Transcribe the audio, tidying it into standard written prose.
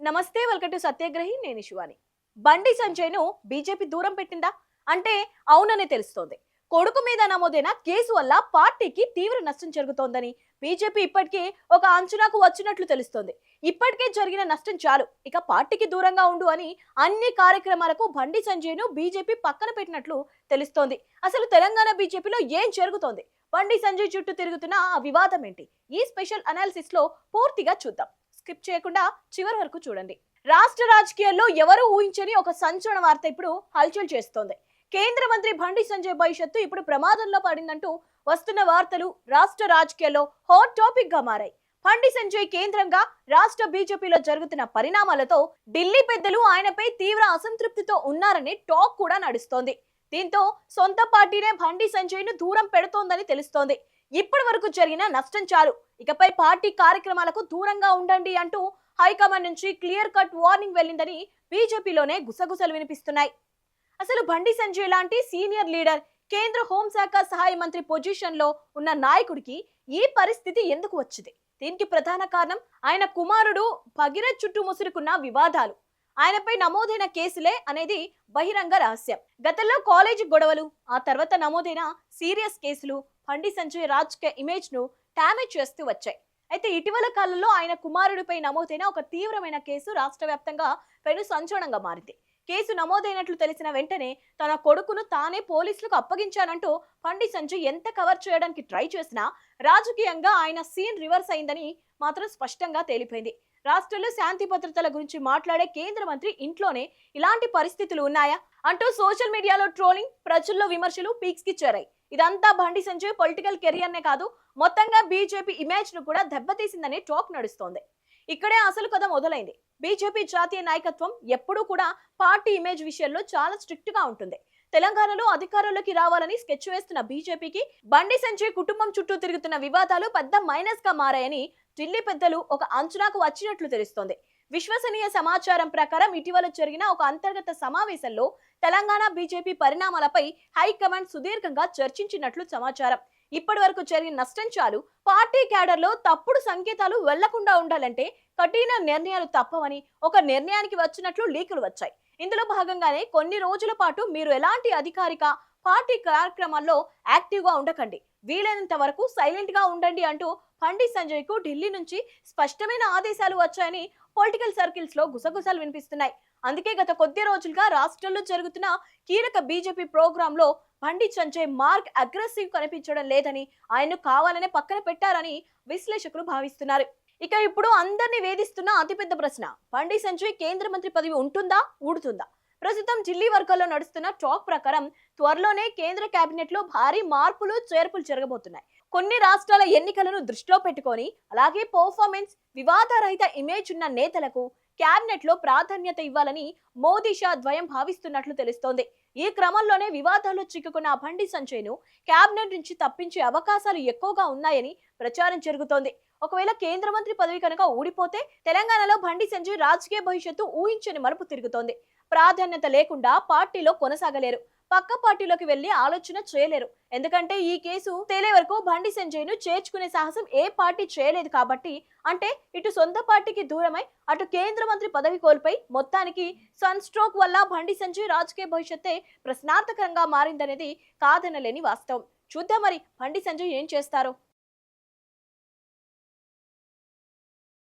నమస్తే, welcome to సత్యాగ్రహి. నేను శివాని. బండి సంజయ్ను బీజేపీ దూరం పెట్టిందా అంటే అవుననే తెలుస్తోంది. కొడుకు మీద నమోదైన కేసు వల్ల పార్టీకి తీవ్ర నష్టం జరుగుతోందని బీజేపీ ఇప్పటికే ఒక అంచనాకు వచ్చినట్లు తెలుస్తోంది. ఇప్పటికే జరిగిన నష్టం చాలు, ఇక పార్టీకి దూరంగా ఉండు అని అన్ని కార్యక్రమాలకు బండి సంజయ్ను బీజేపీ పక్కన పెట్టినట్లు తెలుస్తోంది. అసలు తెలంగాణ బీజేపీలో ఏం జరుగుతోంది, బండి సంజయ్ చుట్టూ తిరుగుతున్న ఆ వివాదం ఏంటి, ఈ స్పెషల్ అనాలిసిస్ లో పూర్తిగా చూద్దాం. స్కిప్ చేయకుండా చివరి వరకు చూడండి. రాష్ట్ర రాజకీయాల్లో ఎవరు ఊహించని ఒక సంచలన వార్త ఇప్పుడు హల్చల్ చేస్తోంది. కేంద్ర మంత్రి బండి సంజయ్ భవిష్యత్తు ఇప్పుడు ప్రమాదంలో పడిందంటూ వస్తున్న వార్తలు రాష్ట్ర రాజకీయాల్లో హాట్ టాపిక్ గా మారాయి. బండి సంజయ్ కేంద్రంగా రాష్ట్ర బీజేపీలో జరుగుతున్న పరిణామాలతో ఢిల్లీ పెద్దలు ఆయనపై తీవ్ర అసంతృప్తితో ఉన్నారనే టాక్ కూడా నడుస్తోంది. దీంతో సొంత పార్టీనే బండి సంజయ్ ను దూరం పెడుతోందని తెలుస్తోంది. ఇప్పటి వరకు జరిగిన నష్టం చాలు, ఇకపై పార్టీ కార్యక్రమాలకు దూరంగా ఉండండి అంటూ హైకమాండ్ నుంచి క్లియర్ కట్ వార్నింగ్ వెళ్ళిందని బీజేపీలోనే గుసగుసలు వినిపిస్తున్నాయి. అసలు బండి సంజయ్ లాంటి సీనియర్ లీడర్, కేంద్ర హోంశాఖ సహాయ మంత్రి పొజిషన్ లో ఉన్న నాయకుడికి ఈ పరిస్థితి ఎందుకు వచ్చింది? దీనికి ప్రధాన కారణం ఆయన కుమారుడు భగీరథ్ చుట్టూ ముసురుకున్న వివాదాలు. ఆయనపై నమోదైన కేసులే అనేది బహిరంగ రహస్యం. గతంలో కాలేజీ గొడవలు, ఆ తర్వాత నమోదైన సీరియస్ కేసులు బండి సంజయ్ రాజకీయ ఇమేజ్ ను డ్యామేజ్ చేస్తూ వచ్చాయి. అయితే ఇటీవల కాలంలో ఆయన కుమారుడిపై నమోదైన ఒక తీవ్రమైన కేసు రాష్ట్ర వ్యాప్తంగా పెను సంచలనంగా మారింది. కేసు నమోదైనట్లు తెలిసిన వెంటనే తన కొడుకును తానే పోలీసులకు అప్పగించానంటూ బండి సంజయ్ ఎంత కవర్ చేయడానికి ట్రై చేసినా రాజకీయంగా ఆయన సీన్ రివర్స్ అయిందని మాత్రం స్పష్టంగా తేలిపోయింది. రాష్ట్రంలో శాంతి భద్రతల గురించి మాట్లాడే కేంద్ర మంత్రి ఇంట్లోనే ఇలాంటి పరిస్థితులు ఉన్నాయా అంటూ సోషల్ మీడియాలో ట్రోలింగ్, ప్రజల్లో విమర్శలు పీక్స్ కి చేరాయి. ఇదంతా బండి సంజయ్ పొలిటికల్ కెరియర్ నే కాదు, మొత్తంగా బీజేపీ ఇమేజ్ ను కూడా దెబ్బతీసిందనే టాక్ నడుస్తోంది. ఇక్కడే అసలు కథ మొదలైంది. బీజేపీ జాతీయ నాయకత్వం ఎప్పుడూ కూడా పార్టీ ఇమేజ్ విషయంలో చాలా స్ట్రిక్ట్ గా ఉంటుంది. తెలంగాణలో అధికారంలోకి రావాలని స్కెచ్ వేస్తున్న బీజేపీకి బండి సంజయ్ కుటుంబం చుట్టూ తిరుగుతున్న వివాదాలు పెద్ద మైనస్ గా మారాయని ఢిల్లీ పెద్దలు ఒక అంచనాకు వచ్చినట్లు తెలుస్తోంది. విశ్వసనీయ సమాచారం ప్రకారం ఇటీవల జరిగిన ఒక అంతర్గత సమావేశంలో తెలంగాణ బీజేపీ పరిణామాలపై హైకమాండ్ సుదీర్ఘంగా చర్చించినట్లు సమాచారం. ఇప్పటి వరకు జరిగిన నష్టం చాలు, పార్టీ క్యాడర్ లో తప్పుడు సంకేతాలు వెళ్లకుండా ఉండాలంటే కఠిన నిర్ణయాలు తప్పవని ఒక నిర్ణయానికి వచ్చినట్లు లీకులు వచ్చాయి. ఇందులో భాగంగానే కొన్ని రోజుల పాటు మీరు ఎలాంటి అధికారిక పార్టీ కార్యక్రమాల్లో యాక్టివ్ గా ఉండకండి, వీలైనంత వరకు సైలెంట్ గా ఉండండి అంటూ బండి సంజయ్ కు ఢిల్లీ నుంచి స్పష్టమైన ఆదేశాలు వచ్చాయని పొలిటికల్ సర్కిల్స్ లో గుసగుసలు వినిపిస్తున్నాయి. అందుకే గత కొద్ది రోజులుగా రాష్ట్రంలో జరుగుతున్న కీలక బీజేపీ ప్రోగ్రామ్ లో బండి సంజయ్ మార్క్ అగ్రెసివ్ కనిపించడం లేదని, ఆయన్ను కావాలనే పక్కన పెట్టారని విశ్లేషకులు భావిస్తున్నారు. ఇక ఇప్పుడు అందరినీ వేధిస్తున్న అతిపెద్ద ప్రశ్న, బండి సంజయ్ కేంద్ర మంత్రి పదవి ఉంటుందా, ఊడుతుందా? ప్రస్తుతం ఢిల్లీ వర్గాల్లో నడుస్తున్న టాక్ ప్రకారం త్వరలోనే కేంద్ర కేబినెట్ లో భారీ మార్పులు చేర్పులు జరగబోతున్నాయి. కొన్ని రాష్ట్రాల ఎన్నికలను దృష్టిలో పెట్టుకొని, అలాగే పర్ఫార్మెన్స్, వివాదరహిత ఇమేజ్ ఉన్న నేతలకు కేబినెట్ లో ప్రాధాన్యత ఇవ్వాలని మోదీ షా ద్వయం భావిస్తున్నట్లు తెలుస్తోంది. ఈ క్రమంలోనే వివాదాల్లో చిక్కుకున్న బండి సంజయ్ ను కేబినెట్ నుంచి తప్పించే అవకాశాలు ఎక్కువగా ఉన్నాయని ప్రచారం జరుగుతోంది. ఒకవేళ కేంద్ర మంత్రి పదవి కనుక ఊడిపోతే తెలంగాణలో బండి సంజయ్ రాజకీయ భవిష్యత్తు ఊహించని మలుపు తిరుగుతోంది. ప్రాధాన్యత లేకుండా పార్టీలో కొనసాగలేరు, పక్క పార్టీలోకి వెళ్లి ఆలోచన చేయలేరు. ఎందుకంటే ఈ కేసు తేలే వరకు బండి సంజయ్ ను చేర్చుకునే సాహసం ఏ పార్టీ చేయలేదు కాబట్టి. అంటే ఇటు సొంత పార్టీకి దూరమై అటు కేంద్ర మంత్రి పదవి కోల్పోయి మొత్తానికి సన్ స్ట్రోక్ వల్ల బండి సంజయ్ రాజకీయ భవిష్యత్తే ప్రశ్నార్థకరంగా మారిందనేది కాదనలేని వాస్తవం. చూద్దాం మరి బండి సంజయ్ ఏం చేస్తారో.